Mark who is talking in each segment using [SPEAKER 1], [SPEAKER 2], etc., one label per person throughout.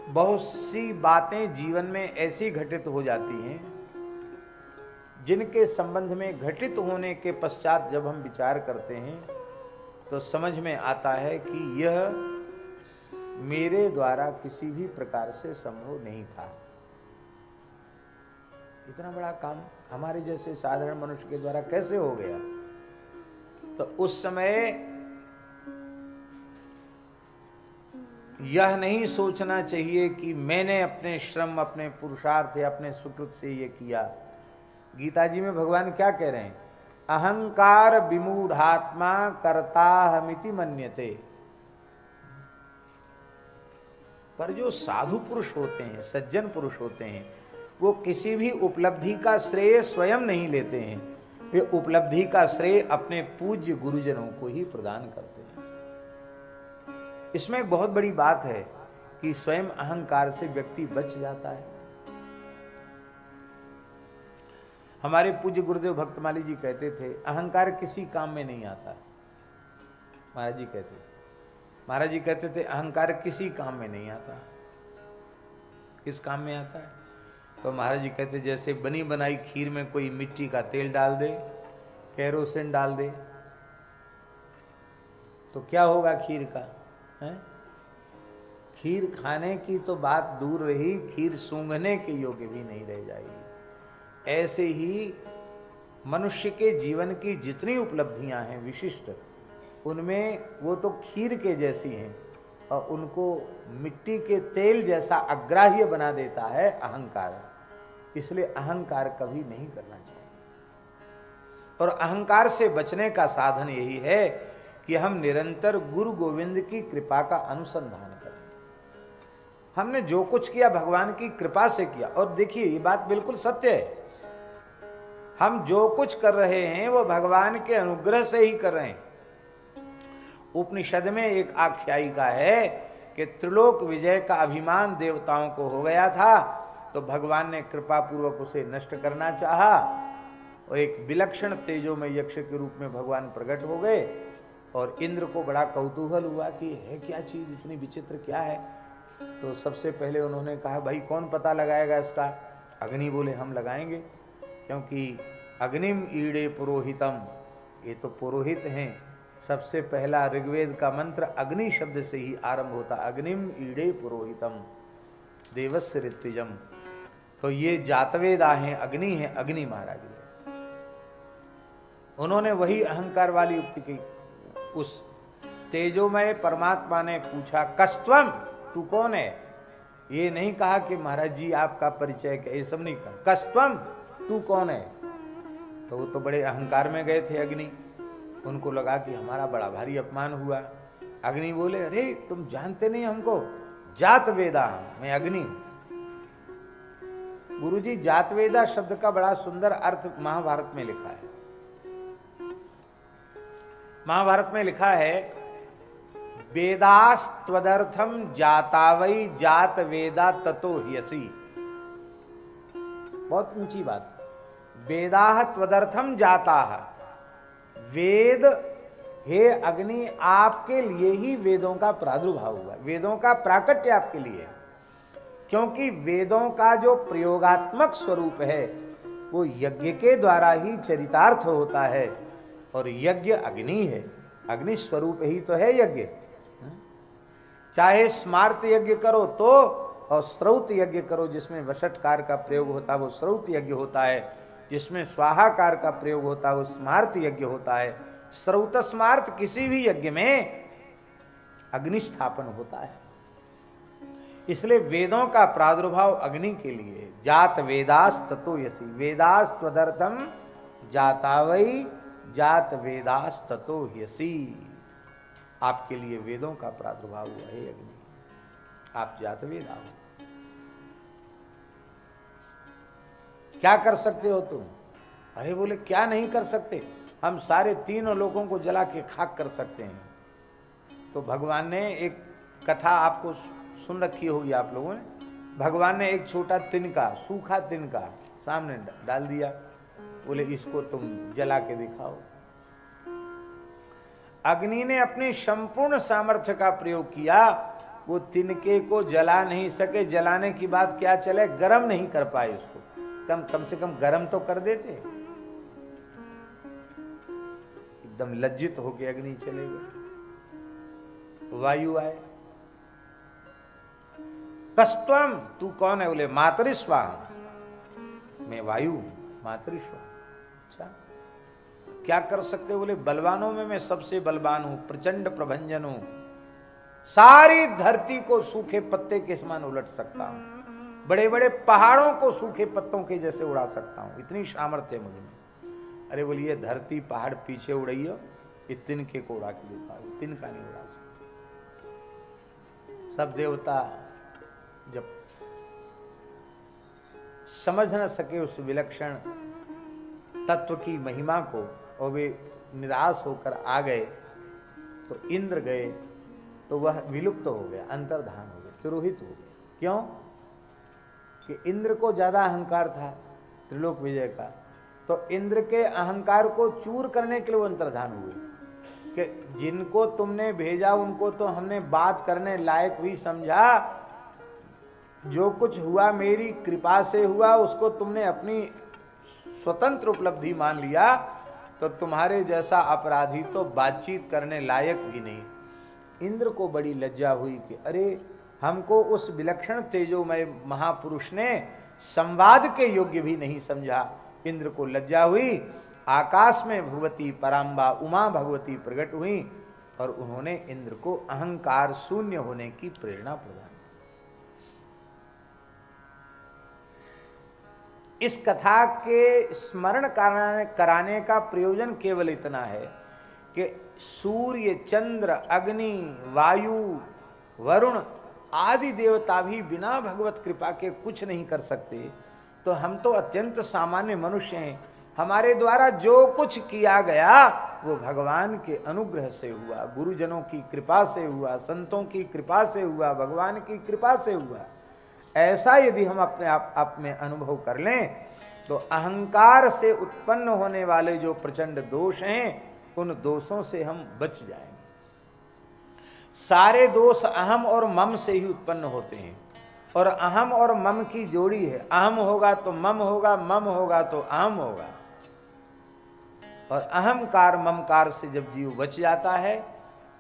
[SPEAKER 1] बहुत सी बातें जीवन में ऐसी घटित हो जाती हैं जिनके संबंध में घटित होने के पश्चात जब हम विचार करते हैं तो समझ में आता है कि यह मेरे द्वारा किसी भी प्रकार से संभव नहीं था। इतना बड़ा काम हमारे जैसे साधारण मनुष्य के द्वारा कैसे हो गया? तो उस समय यह नहीं सोचना चाहिए कि मैंने अपने श्रम, अपने पुरुषार्थ या अपने सुकृत से ये किया। गीता जी में भगवान क्या कह रहे हैं? अहंकार विमूढ़ात्मा कर्ताहमिति मन्यते। पर जो साधु पुरुष होते हैं, सज्जन पुरुष होते हैं, वो किसी भी उपलब्धि का श्रेय स्वयं नहीं लेते हैं। वे उपलब्धि का श्रेय अपने पूज्य गुरुजनों को ही प्रदान करते हैं। इसमें एक बहुत बड़ी बात है कि स्वयं अहंकार से व्यक्ति बच जाता है। हमारे पूज्य गुरुदेव भक्तमाली जी कहते थे, अहंकार किसी काम में नहीं आता। महाराज जी कहते थे अहंकार किसी काम में नहीं आता। किस काम में आता है? तो महाराज जी कहते जैसे बनी बनाई खीर में कोई मिट्टी का तेल डाल दे, केरोसिन डाल दे, तो क्या होगा खीर का? है? खीर खाने की तो बात दूर रही, खीर सूंघने के योग्य भी नहीं रह जाएगी। ऐसे ही मनुष्य के जीवन की जितनी उपलब्धियां हैं विशिष्ट, उनमें वो तो खीर के जैसी हैं और उनको मिट्टी के तेल जैसा अग्राह्य बना देता है अहंकार। इसलिए अहंकार कभी नहीं करना चाहिए। और अहंकार से बचने का साधन यही है कि हम निरंतर गुरु गोविंद की कृपा का अनुसंधान करें। हमने जो कुछ किया भगवान की कृपा से किया। और देखिए ये बात बिल्कुल सत्य है, हम जो कुछ कर रहे हैं वो भगवान के अनुग्रह से ही कर रहे हैं। उपनिषद में एक आख्यायिका है कि त्रिलोक विजय का अभिमान देवताओं को हो गया था, तो भगवान ने कृपा पूर्वक उसे नष्ट करना चाहा और एक विलक्षण तेजोमय यक्ष के रूप में भगवान प्रकट हो गए। और इंद्र को बड़ा कौतूहल हुआ कि है क्या चीज, इतनी विचित्र क्या है। तो सबसे पहले उन्होंने कहा भाई कौन पता लगाएगा इसका? अग्नि बोले हम लगाएंगे, क्योंकि अग्निम ईड़े पुरोहितम, ये तो पुरोहित हैं। सबसे पहला ऋग्वेद का मंत्र अग्नि शब्द से ही आरंभ होता, अग्निम ईड़े पुरोहितम देवस्य ऋत्विजम। तो ये जातवेदा हैं, अग्नि हैं, अग्नि महाराज हैं। उन्होंने वही अहंकार वाली युक्ति की। उस तेजोमय परमात्मा ने पूछा कस्त्वम, तू कौन है? ये नहीं कहा कि महाराज जी आपका परिचय क्या, ये सब नहीं कहा। कस्त्वम, तू कौन है? तो वो तो बड़े अहंकार में गए थे अग्नि। उनको लगा कि हमारा बड़ा भारी अपमान हुआ। अग्नि बोले अरे तुम जानते नहीं हमको, जातवेदा, मैं अग्नि हूं। गुरुजी जातवेदा शब्द का बड़ा सुंदर अर्थ महाभारत में लिखा है। महाभारत में लिखा है वेदास्त्वदर्थम जातावई जात वेदा ततो ह्यसि। बहुत ऊंची बात। वेदाह त्वदर्थम जाताह, वेद हे अग्नि आपके लिए ही वेदों का प्रादुर्भाव हुआ, वेदों का प्राकट्य आपके लिए। क्योंकि वेदों का जो प्रयोगात्मक स्वरूप है वो यज्ञ के द्वारा ही चरितार्थ होता है। और यज्ञ अग्नि है, अग्नि स्वरूप ही तो है यज्ञ। चाहे स्मार्त यज्ञ करो तो, और श्रौत यज्ञ करो जिसमें वषटकार का प्रयोग होता है वो श्रौत यज्ञ होता है, जिसमें स्वाहाकार का प्रयोग होता है वो स्मार्त यज्ञ होता है। श्रौत स्मार्त किसी भी यज्ञ में अग्नि स्थापन होता है। इसलिए वेदों का प्रादुर्भाव अग्नि के लिए। जात वेदास ततो यसी, वेदास त्वदर्थम जातावई जात वेदास ततो यसी। आपके लिए वेदों का प्रादुर्भाव हुआ है अग्नि, आप जात वेदा हो। क्या कर सकते हो तुम? अरे बोले क्या नहीं कर सकते, हम सारे तीनों लोगों को जला के खाक कर सकते हैं। तो भगवान ने एक कथा आपको सुन रखी होगी आप लोगों ने। भगवान ने एक छोटा तिनका, सूखा तिनका सामने डाल दिया, बोले इसको तुम जला के दिखाओ। अग्नि ने अपनी संपूर्ण सामर्थ्य का प्रयोग किया वो तिनके को जला नहीं सके, जलाने की बात क्या चले, गरम नहीं कर पाए उसको, कम से कम गरम तो कर देते। एकदम लज्जित होके अग्नि चले गए। वायु आए, कस्तम तू कौन है? बोले मातरिस्वाम, मैं वायु मातरिस्वाम। अच्छा क्या कर सकते? बोले बलवानों में मैं सबसे बलवान हूं, प्रचंड प्रभंजन हूं, सारी धरती को सूखे पत्ते के समान उलट सकता हूं, बड़े बड़े पहाड़ों को सूखे पत्तों के जैसे उड़ा सकता हूं, इतनी सामर्थ्य है मुझ में। अरे बोलिए धरती पहाड़ पीछे उड़ाइयो, ये तिनके को उड़ा के दिखाओ, तिनका नहीं उड़ा सकता। सब देवता जब समझ न सके उस विलक्षण तत्व की महिमा को और वे निराश होकर आ गए, तो इंद्र गए तो वह विलुप्त हो गया, अंतर्धान हो गया, तिरोहित हो गया। क्यों? कि इंद्र को ज्यादा अहंकार था त्रिलोक विजय का, तो इंद्र के अहंकार को चूर करने के लिए वो अंतर्धान हुए कि जिनको तुमने भेजा उनको तो हमने बात करने लायक भी समझा, जो कुछ हुआ मेरी कृपा से हुआ, उसको तुमने अपनी स्वतंत्र उपलब्धि मान लिया, तो तुम्हारे जैसा अपराधी तो बातचीत करने लायक भी नहीं। इंद्र को बड़ी लज्जा हुई कि अरे हमको उस विलक्षण तेजोमय महापुरुष ने संवाद के योग्य भी नहीं समझा। इंद्र को लज्जा हुई, आकाश में भगवती पराम्बा उमा भगवती प्रकट हुई और उन्होंने इंद्र को अहंकार शून्य होने की प्रेरणा प्रदान। इस कथा के स्मरण कराने का प्रयोजन केवल इतना है कि सूर्य, चंद्र, अग्नि, वायु, वरुण आदि देवता भी बिना भगवत कृपा के कुछ नहीं कर सकते, तो हम तो अत्यंत सामान्य मनुष्य हैं। हमारे द्वारा जो कुछ किया गया वो भगवान के अनुग्रह से हुआ, गुरुजनों की कृपा से हुआ, संतों की कृपा से हुआ, भगवान की कृपा से हुआ। ऐसा यदि हम अपने आप में अनुभव कर लें तो अहंकार से उत्पन्न होने वाले जो प्रचंड दोष हैं उन दोषों से हम बच जाएंगे। सारे दोष अहम और मम से ही उत्पन्न होते हैं, और अहम और मम की जोड़ी है। अहम होगा तो मम होगा, मम होगा तो अहम होगा, और अहंकार ममकार से जब जीव बच जाता है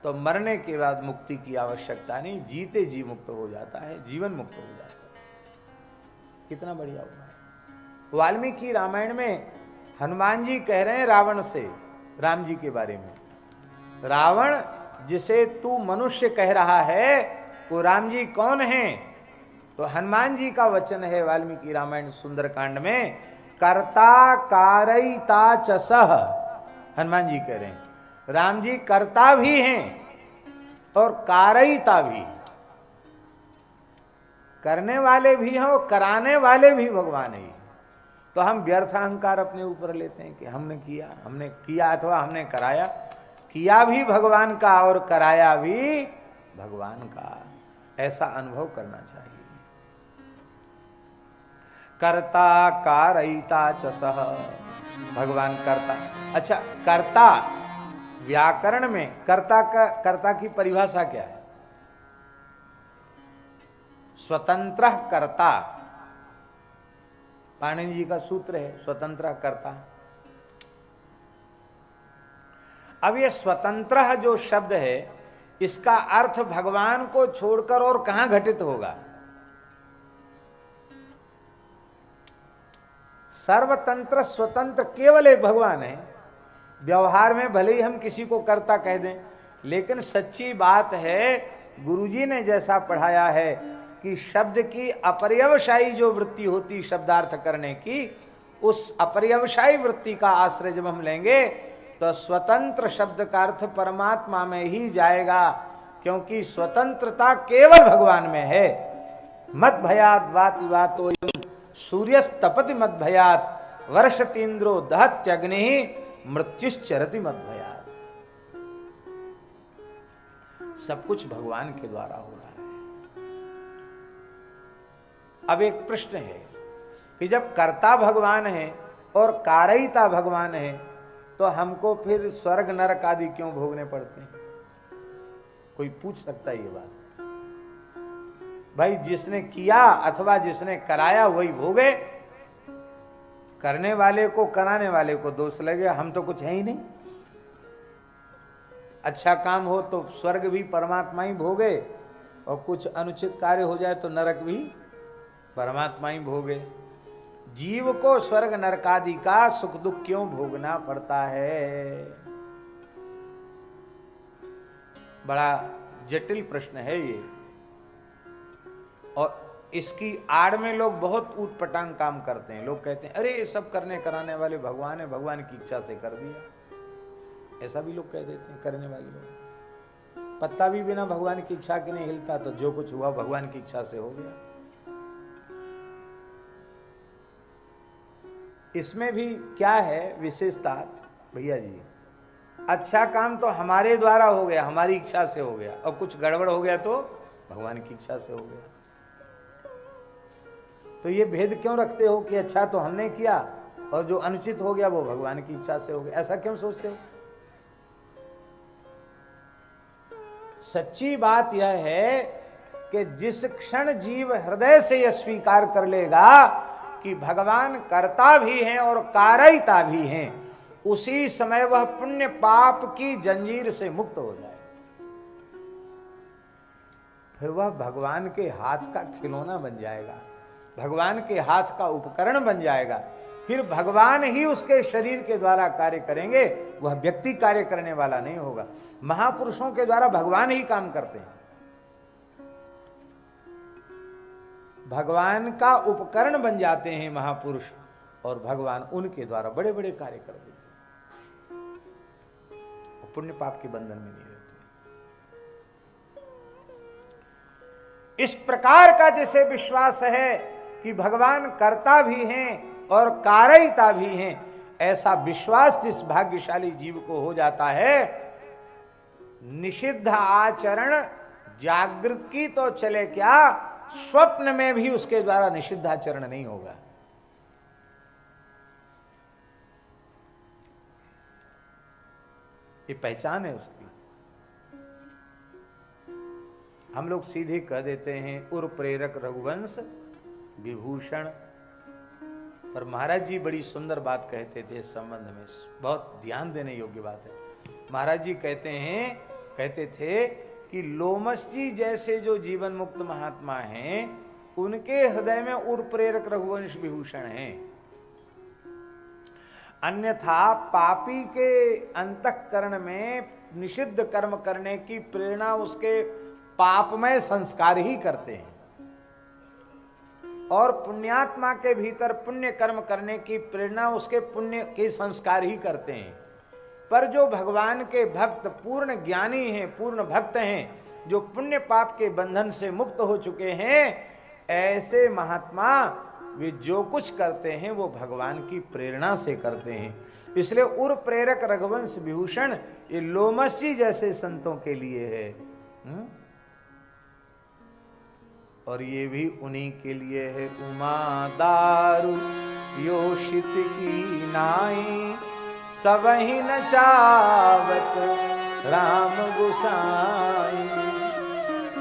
[SPEAKER 1] तो मरने के बाद मुक्ति की आवश्यकता नहीं, जीते जी मुक्त हो जाता है, जीवन मुक्त हो जाता है। कितना बढ़िया हुआ है। वाल्मीकि रामायण में हनुमान जी कह रहे हैं रावण से, राम जी के बारे में, रावण जिसे तू मनुष्य कह रहा है वो राम जी कौन हैं? तो हनुमान जी का वचन है वाल्मीकि रामायण सुंदरकांड में, कर्ता कारयिता च सः। हनुमान जी कह रहे हैं राम जी कर्ता भी हैं और कारयिता भी, करने वाले भी हैं और कराने वाले भी भगवान ही। तो हम व्यर्थ अहंकार अपने ऊपर लेते हैं कि हमने किया अथवा हमने कराया। किया भी भगवान का और कराया भी भगवान का, ऐसा अनुभव करना चाहिए। कर्ता कारयिता च सः, भगवान कर्ता। अच्छा, कर्ता व्याकरण में कर्ता की परिभाषा क्या है? स्वतंत्र कर्ता, पाणिनि जी का सूत्र है स्वतंत्र कर्ता। अब ये स्वतंत्र जो शब्द है इसका अर्थ भगवान को छोड़कर और कहां घटित होगा? सर्वतंत्र स्वतंत्र केवल एक भगवान है। व्यवहार में भले ही हम किसी को कर्ता कह दें, लेकिन सच्ची बात है गुरुजी ने जैसा पढ़ाया है कि शब्द की अपर्यवसायी जो वृत्ति होती शब्दार्थ करने की, उस अपर्यवसायी वृत्ति का आश्रय जब हम लेंगे तो स्वतंत्र शब्द का अर्थ परमात्मा में ही जाएगा, क्योंकि स्वतंत्रता केवल भगवान में है। मद भयात वाति वातो सूर्यस्तपति मद भयात वर्षतीन्द्रो दहत्यग्नि मृत्युश्चरति मद भयात। सब कुछ भगवान के द्वारा हो रहा है। अब एक प्रश्न है कि जब कर्ता भगवान है और कारयिता भगवान है तो हमको फिर स्वर्ग नरक आदि क्यों भोगने पड़ते हैं? कोई पूछ सकता है ये बात? भाई जिसने किया अथवा जिसने कराया वही भोगे। करने वाले को कराने वाले को दोष लगे, हम तो कुछ है ही नहीं। अच्छा काम हो तो स्वर्ग भी परमात्मा ही भोगे, और कुछ अनुचित कार्य हो जाए तो नरक भी परमात्मा ही भोगे। जीव को स्वर्ग नरकादि का सुख दुख क्यों भोगना पड़ता है? बड़ा जटिल प्रश्न है ये, और इसकी आड़ में लोग बहुत ऊटपटांग काम करते हैं। लोग कहते हैं अरे ये सब करने कराने वाले भगवान है, भगवान की इच्छा से कर दिया। ऐसा भी लोग कह देते हैं करने वाले लोग। पत्ता भी बिना भगवान की इच्छा के नहीं हिलता, तो जो कुछ हुआ भगवान की इच्छा से हो गया। इसमें भी क्या है विशेषता भैया जी, अच्छा काम तो हमारे द्वारा हो गया, हमारी इच्छा से हो गया, और कुछ गड़बड़ हो गया तो भगवान की इच्छा से हो गया। तो ये भेद क्यों रखते हो कि अच्छा तो हमने किया और जो अनुचित हो गया वो भगवान की इच्छा से हो गया? ऐसा क्यों सोचते हो? सच्ची बात यह है कि जिस क्षण जीव हृदय से यह स्वीकार कर लेगा कि भगवान कर्ता भी हैं और कारयिता भी हैं, उसी समय वह पुण्य पाप की जंजीर से मुक्त हो जाए। फिर वह भगवान के हाथ का खिलौना बन जाएगा, भगवान के हाथ का उपकरण बन जाएगा। फिर भगवान ही उसके शरीर के द्वारा कार्य करेंगे, वह व्यक्ति कार्य करने वाला नहीं होगा। महापुरुषों के द्वारा भगवान ही काम करते हैं, भगवान का उपकरण बन जाते हैं महापुरुष, और भगवान उनके द्वारा बड़े बड़े कार्य कर देते हैं। पुण्य पाप के बंधन में नहीं रहते। इस प्रकार का जैसे विश्वास है कि भगवान कर्ता भी हैं और कारयिता भी हैं, ऐसा विश्वास जिस भाग्यशाली जीव को हो जाता है, निषिद्ध आचरण जागृत की तो चले क्या, स्वप्न में भी उसके द्वारा निषिद्ध आचरण नहीं होगा। ये पहचान है उसकी। हम लोग सीधे कह देते हैं उर प्रेरक रघुवंश विभूषण, पर महाराज जी बड़ी सुंदर बात कहते थे इस संबंध में, बहुत ध्यान देने योग्य बात है। महाराज जी कहते थे कि लोमस जी जैसे जो जीवन मुक्त महात्मा हैं, उनके हृदय में उर प्रेरक रघुवंश विभूषण हैं। अन्यथा पापी के अंतःकरण में निषिद्ध कर्म करने की प्रेरणा उसके पापमय संस्कार ही करते हैं, और पुण्यात्मा के भीतर पुण्य कर्म करने की प्रेरणा उसके पुण्य के संस्कार ही करते हैं। पर जो भगवान के भक्त पूर्ण ज्ञानी हैं, पूर्ण भक्त हैं, जो पुण्य पाप के बंधन से मुक्त हो चुके हैं, ऐसे महात्मा वे जो कुछ करते हैं वो भगवान की प्रेरणा से करते हैं। इसलिए उर प्रेरक रघुवंश विभूषण ये लोमस जी जैसे संतों के लिए है। और ये भी उन्हीं के लिए है। उमा दारू योषित की नाई, सबहि न चावत राम गोसाई।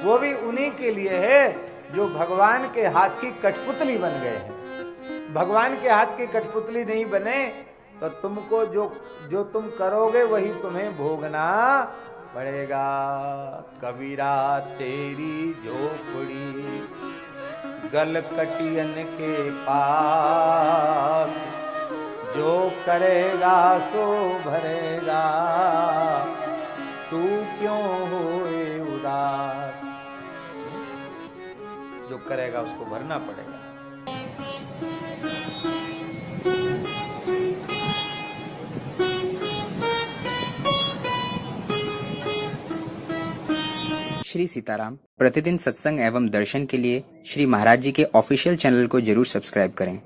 [SPEAKER 1] वो भी उन्हीं के लिए है जो भगवान के हाथ की कठपुतली बन गए हैं। भगवान के हाथ की कठपुतली नहीं बने तो तुमको जो तुम करोगे वही तुम्हें भोगना पड़ेगा। कबीरा तेरी झोपड़ी गलकटियन के पास, जो करेगा सो भरेगा, तू क्यों होए उदास। जो करेगा उसको भरना पड़ेगा।
[SPEAKER 2] श्री सीताराम प्रतिदिन सत्संग एवं दर्शन के लिए श्री महाराज जी के ऑफिशियल चैनल को जरूर सब्सक्राइब करें।